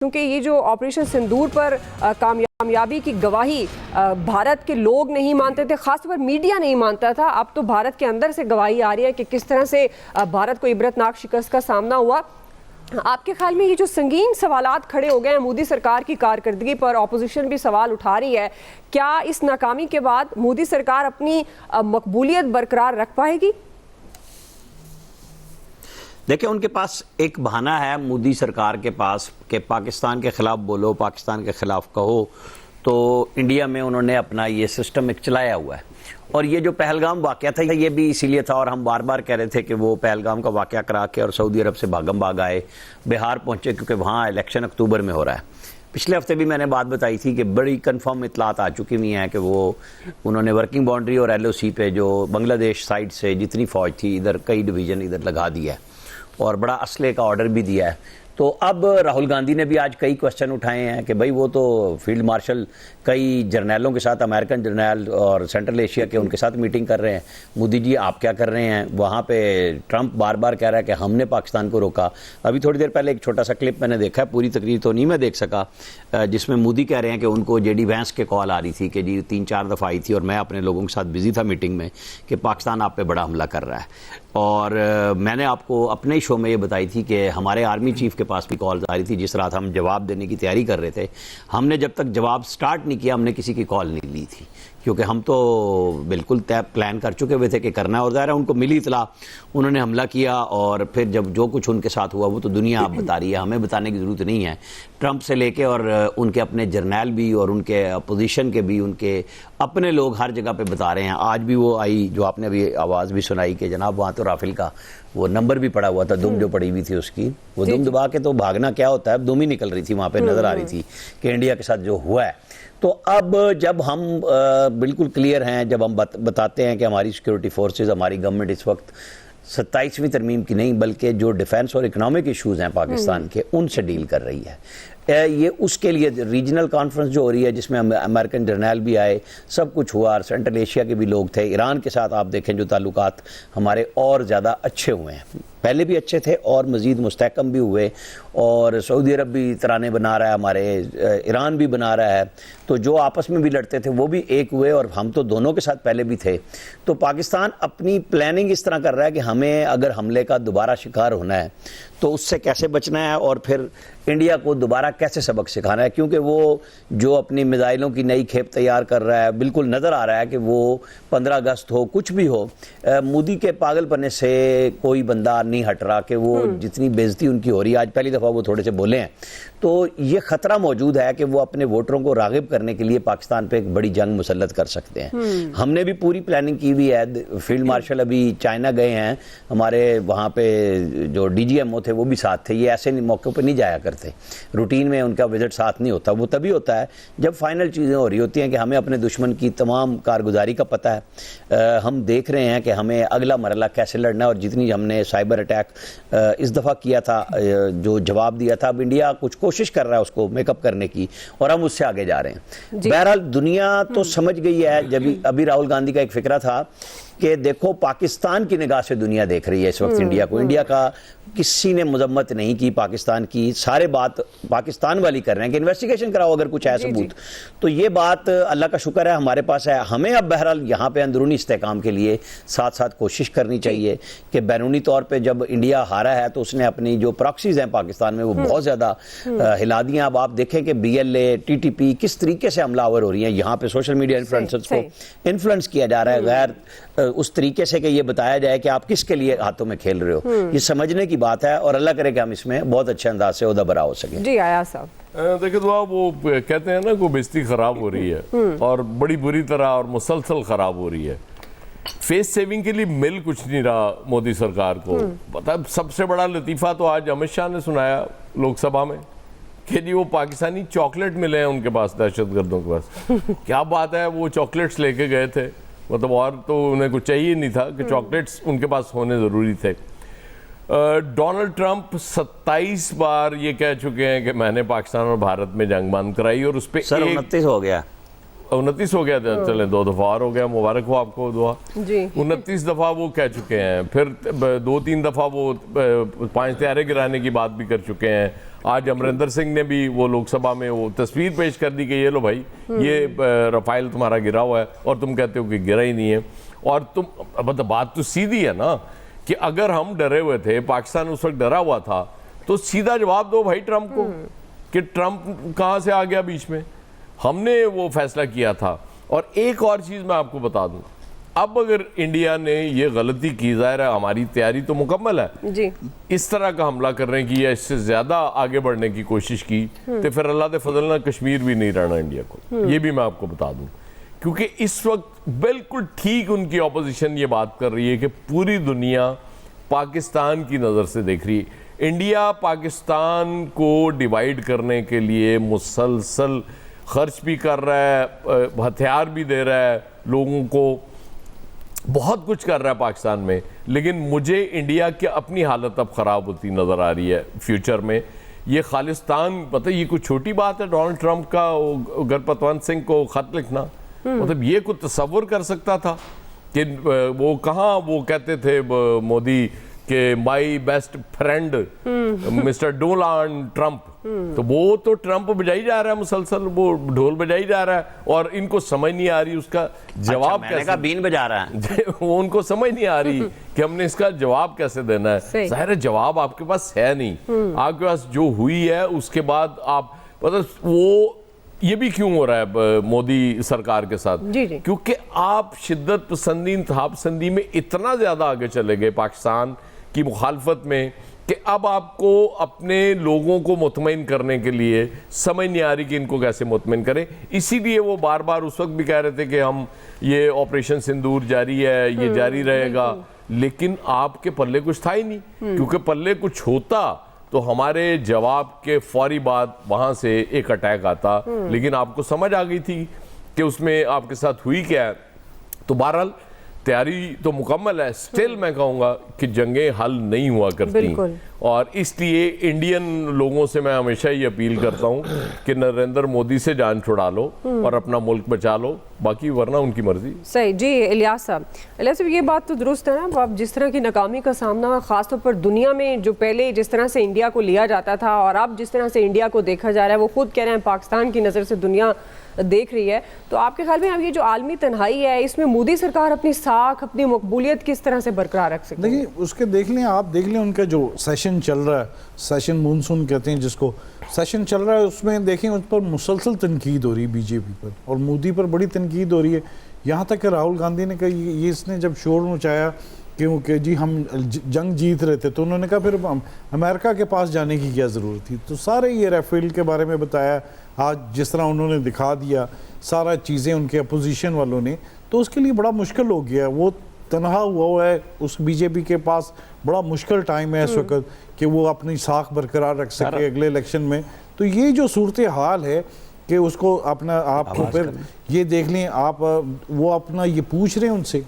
क्योंकि ये जो ऑपरेशन सिंदूर पर कामयाबी की गवाही भारत के लोग नहीं मानते थे, खासतौर पर मीडिया नहीं मानता था। अब तो भारत के अंदर से गवाही आ रही है कि किस तरह से भारत को इबरतनाक शिकस्त का सामना हुआ। आपके ख्याल में ये जो संगीन सवालात खड़े हो गए हैं मोदी सरकार की कारकर्दगी पर, ऑपोजिशन भी सवाल उठा रही है, क्या इस नाकामी के बाद मोदी सरकार अपनी मकबूलियत बरकरार रख पाएगी? देखिए, उनके पास एक बहाना है मोदी सरकार के पास कि पाकिस्तान के ख़िलाफ़ बोलो, पाकिस्तान के ख़िलाफ़ कहो। तो इंडिया में उन्होंने अपना ये सिस्टम एक चलाया हुआ है। और ये जो पहलगाम वाक़या था ये भी इसीलिए था, और हम बार बार कह रहे थे कि वो पहलगाम का वाक़या करा के और सऊदी अरब से भागम भाग आए, बिहार पहुँचे, क्योंकि वहाँ इलेक्शन अक्टूबर में हो रहा है। पिछले हफ्ते भी मैंने बात बताई थी कि बड़ी कंफर्म इतलात आ चुकी हुई हैं कि वो उन्होंने वर्किंग बाउंड्री और LOC पे जो बांग्लादेश साइड से जितनी फ़ौज थी इधर कई डिवीज़न इधर लगा दिया है और बड़ा असले का ऑर्डर भी दिया है। तो अब राहुल गांधी ने भी आज कई क्वेश्चन उठाए हैं कि भाई वो तो फील्ड मार्शल कई जर्नैलों के साथ, अमेरिकन जर्नैल और सेंट्रल एशिया के, उनके साथ मीटिंग कर रहे हैं। मोदी जी आप क्या कर रहे हैं? वहाँ पे ट्रंप बार बार कह रहा है कि हमने पाकिस्तान को रोका। अभी थोड़ी देर पहले एक छोटा सा क्लिप मैंने देखा है, पूरी तकरीर तो नहीं मैं देख सका, जिसमें मोदी कह रहे हैं कि उनको JD वैंस के कॉल आ रही थी कि जी 3-4 दफ़ा आई थी और मैं अपने लोगों के साथ बिजी था मीटिंग में कि पाकिस्तान आप पे बड़ा हमला कर रहा है। और मैंने आपको अपने ही शो में ये बताई थी कि हमारे आर्मी चीफ के पास भी कॉल आ रही थी जिस रात हम जवाब देने की तैयारी कर रहे थे। हमने जब तक जवाब स्टार्ट नहीं किया हमने किसी की कॉल नहीं ली थी, क्योंकि हम तो बिल्कुल तय प्लान कर चुके हुए थे कि करना है। और ज़ाहिर है उनको मिली इतला, उन्होंने हमला किया और फिर जब जो कुछ उनके साथ हुआ वो तो दुनिया आप बता रही है, हमें बताने की ज़रूरत नहीं है। ट्रंप से लेके और उनके अपने जर्नैल भी और उनके अपोजिशन के भी, उनके अपने लोग हर जगह पे बता रहे हैं। आज भी वो आई जो आपने अभी आवाज़ भी सुनाई कि जनाब वहाँ तो राफेल का वो नंबर भी पड़ा हुआ था, दुम जो पड़ी हुई थी उसकी, वो दुम दबा के तो भागना क्या होता है, दुम ही निकल रही थी वहाँ पे, नज़र आ रही थी कि इंडिया के साथ जो हुआ है। तो अब जब हम बिल्कुल क्लियर हैं, जब हम बताते हैं कि हमारी सिक्योरिटी फोर्सेस, हमारी गवर्नमेंट इस वक्त 27वीं तरमीम की नहीं बल्कि जो डिफेंस और इकोनॉमिक इश्यूज़ हैं पाकिस्तान के उनसे डील कर रही है, ये उसके लिए रीजनल कॉन्फ्रेंस जो हो रही है जिसमें अमेरिकन जर्नैल भी आए, सब कुछ हुआ और सेंट्रल एशिया के भी लोग थे। ईरान के साथ आप देखें जो ताल्लुकात हमारे और ज़्यादा अच्छे हुए हैं, पहले भी अच्छे थे और मज़ीद मुस्तहकम भी हुए। और सऊदी अरब भी तराने बना रहा है, हमारे ईरान भी बना रहा है, तो जो आपस में भी लड़ते थे वो भी एक हुए और हम तो दोनों के साथ पहले भी थे। तो पाकिस्तान अपनी प्लानिंग इस तरह कर रहा है कि हमें अगर हमले का दोबारा शिकार होना है तो उससे कैसे बचना है और फिर इंडिया को दोबारा कैसे सबक सिखाना है, क्योंकि वो जो अपनी मिसाइलों की नई खेप तैयार कर रहा है, बिल्कुल नज़र आ रहा है कि वो 15 अगस्त हो कुछ भी हो, मोदी के पागलपने से कोई बंदा नहीं हट रहा कि वो जितनी बेइज्जती उनकी हो रही है, आज पहली दफ़ा वो थोड़े से बोले हैं, तो ये ख़तरा मौजूद है कि वो अपने वोटरों को राग़िब करने के लिए पाकिस्तान पे एक बड़ी जंग मुसल्लत कर सकते हैं। हमने भी पूरी प्लानिंग की हुई है। फील्ड मार्शल अभी चाइना गए हैं, हमारे वहाँ पे जो DGMO थे वो भी साथ थे। ये ऐसे मौक़ों पर नहीं जाया करते, रूटीन में उनका विजिट साथ नहीं होता, वो तभी होता है जब फाइनल चीज़ें हो रही होती हैं कि हमें अपने दुश्मन की तमाम कारगुजारी का पता है, हम देख रहे हैं कि हमें अगला मरला कैसे लड़ना है। और जितनी हमने साइबर अटैक इस दफ़ा किया था, जो जवाब दिया था, अब इंडिया कुछ कोशिश कर रहा है उसको मेकअप करने की और हम उससे आगे जा रहे हैं। बहरहाल दुनिया तो समझ गई है। जब अभी राहुल गांधी का एक फिक्रा था कि देखो पाकिस्तान की निगाह से दुनिया देख रही है इस वक्त इंडिया को, इंडिया का किसी ने मजम्मत नहीं की पाकिस्तान की, सारे बात पाकिस्तान वाली कर रहे हैं कि इन्वेस्टिगेशन कराओ अगर कुछ है सबूत। तो ये बात अल्लाह का शुक्र है हमारे पास है। हमें अब बहरहाल यहाँ पे अंदरूनी इस्तेहकाम के लिए साथ साथ कोशिश करनी चाहिए कि बैरूनी तौर पर जब इंडिया हारा है तो उसने अपनी जो प्रॉक्सीज हैं पाकिस्तान में वो बहुत ज़्यादा हिला दिया। अब आप देखें कि BLA TTP किस तरीके से हमलावर हो रही हैं, यहाँ पे सोशल मीडिया इन्फ्लुएंसर्स को इन्फ्लुएंस किया जा रहा है गैर उस तरीके से कि ये बताया जाए कि आप किसके लिए हाथों में खेल रहे हो। ये समझने की बात है और अल्लाह करे कि हम इसमें बहुत अच्छे अंदाज से ओहदा बरा हो सके। जी आया साहब, देखिए तो आप वो कहते हैं ना कि बेइज्जती खराब हो रही है और बड़ी बुरी तरह और मुसलसल खराब हो रही है। फेस सेविंग के लिए मिल कुछ नहीं रहा मोदी सरकार को। पता सबसे बड़ा लतीफ़ा तो आज अमित शाह ने सुनाया लोकसभा में कि जी वो पाकिस्तानी चॉकलेट मिले हैं उनके पास, दहशतगर्दों के पास। क्या बात है, वो चॉकलेट्स लेके गए थे, मतलब और तो उन्हें कुछ चाहिए नहीं था कि चॉकलेट्स उनके पास होने ज़रूरी थे। डोनाल्ड ट्रंप 27 बार ये कह चुके हैं कि मैंने पाकिस्तान और भारत में जंग बंद कराई और उस पर 29 हो गया। 29 हो गया था, चले 2 दफा और हो गया, मुबारक हो आपको दुआ जी। 29 दफा वो कह चुके हैं, फिर 2-3 दफा वो 5 त्यारे गिराने की बात भी कर चुके हैं। आज अमरिंदर सिंह ने भी वो लोकसभा में वो तस्वीर पेश कर दी कि ये लो भाई, ये रफाइल तुम्हारा गिरा हुआ है और तुम कहते हो कि गिरा ही नहीं है। और तुम मतलब बात तो सीधी है ना कि अगर हम डरे हुए थे, पाकिस्तान उस वक्त डरा हुआ था, तो सीधा जवाब दो भाई ट्रंप को कि ट्रंप कहाँ से आ गया बीच में। हमने वो फैसला किया था। और एक और चीज़ मैं आपको बता दूं, अब अगर इंडिया ने ये गलती की, जाहिर है हमारी तैयारी तो मुकम्मल है जी। इस तरह का हमला करने की या इससे ज़्यादा आगे बढ़ने की कोशिश की तो फिर अल्लाह दे फजल ना कश्मीर भी नहीं रहना इंडिया को। ये भी मैं आपको बता दूं, क्योंकि इस वक्त बिल्कुल ठीक उनकी ऑपोजिशन ये बात कर रही है कि पूरी दुनिया पाकिस्तान की नज़र से देख रही है। इंडिया पाकिस्तान को डिवाइड करने के लिए मुसलसल खर्च भी कर रहा है, हथियार भी दे रहा है लोगों को, बहुत कुछ कर रहा है पाकिस्तान में। लेकिन मुझे इंडिया की अपनी हालत अब ख़राब होती नज़र आ रही है फ्यूचर में। ये खालिस्तान, पता ये कोई छोटी बात है डोनाल्ड ट्रंप का गणपतवंत सिंह को ख़त लिखना? मतलब ये कोई तसव्वुर कर सकता था कि वो कहाँ वो कहते थे मोदी के my best friend mister Donald Trump, तो वो तो ट्रंप बजाई जा रहा है मुसलसल, वो ढोल बजाई जा रहा है और इनको समझ नहीं आ रही उसका जवाब मैंने कहा बीन बजा रहा है वो उनको समझ नहीं आ रही कि हमने इसका जवाब कैसे देना है। जाहिर है जवाब आपके पास है नहीं, आपके पास जो हुई है उसके बाद आप मतलब वो ये भी क्यों हो रहा है मोदी सरकार के साथ? जी जी। क्योंकि आप शिद्दत पसंदी, इंतहाब पसंदी में इतना ज्यादा आगे चले गए पाकिस्तान की मुखालफत में कि अब आपको अपने लोगों को मुतमईन करने के लिए समझ नहीं आ रही कि इनको कैसे मुतमईन करें। इसीलिए वो बार बार उस वक्त भी कह रहे थे कि हम ये ऑपरेशन सिंदूर जारी है, ये जारी रहेगा, लेकिन आपके पल्ले कुछ था ही नहीं। क्योंकि पल्ले कुछ होता तो हमारे जवाब के फौरी बाद वहां से एक अटैक आता, लेकिन आपको समझ आ गई थी कि उसमें आपके साथ हुई क्या है। तो बहरहाल तैयारी तो मुकम्मल है, स्टिल मैं कहूँगा कि जंगें हल नहीं हुआ करती, और इसलिए इंडियन लोगों से मैं हमेशा ये अपील करता हूँ कि नरेंद्र मोदी से जान छुड़ा लो और अपना मुल्क बचा लो, बाकी वरना उनकी मर्जी। सही जी। इलियास साहब, ये बात तो दुरुस्त है ना, अब जिस तरह की नाकामी का सामना खासतौर पर दुनिया में, जो पहले जिस तरह से इंडिया को लिया जाता था और अब जिस तरह से इंडिया को देखा जा रहा है, वो खुद कह रहे हैं पाकिस्तान की नज़र से दुनिया देख रही है, तो आपके ख्याल में अब ये जो आलमी तन्हाई है, इसमें मोदी सरकार अपनी साख, अपनी मकबूलियत किस तरह से बरकरार रख सकती है? देखिए उसके देख लें, आप देख लें उनका जो सेशन चल रहा है, सेशन मानसून कहते हैं जिसको, सेशन चल रहा है, उसमें देखें उस पर मुसलसल तनकीद हो रही है बीजेपी पर और मोदी पर बड़ी तनकीद हो रही है। यहाँ तक कि राहुल गांधी ने कहा, ये इसने जब शोर मचाया क्योंकि जी हम जंग जीत रहे थे, तो उन्होंने कहा फिर अमेरिका के पास जाने की क्या ज़रूरत थी। तो सारे ये राफेल के बारे में बताया, आज जिस तरह उन्होंने दिखा दिया सारा चीज़ें उनके अपोजिशन वालों ने, तो उसके लिए बड़ा मुश्किल हो गया। वो तनहा हुआ है, उस बीजेपी के पास बड़ा मुश्किल टाइम है इस वक्त कि वो अपनी साख बरकरार रख सके अगले इलेक्शन में। तो ये जो सूरत हाल है कि उसको अपना आपको फिर ये देख लें आप, वो अपना ये पूछ रहे हैं उनसे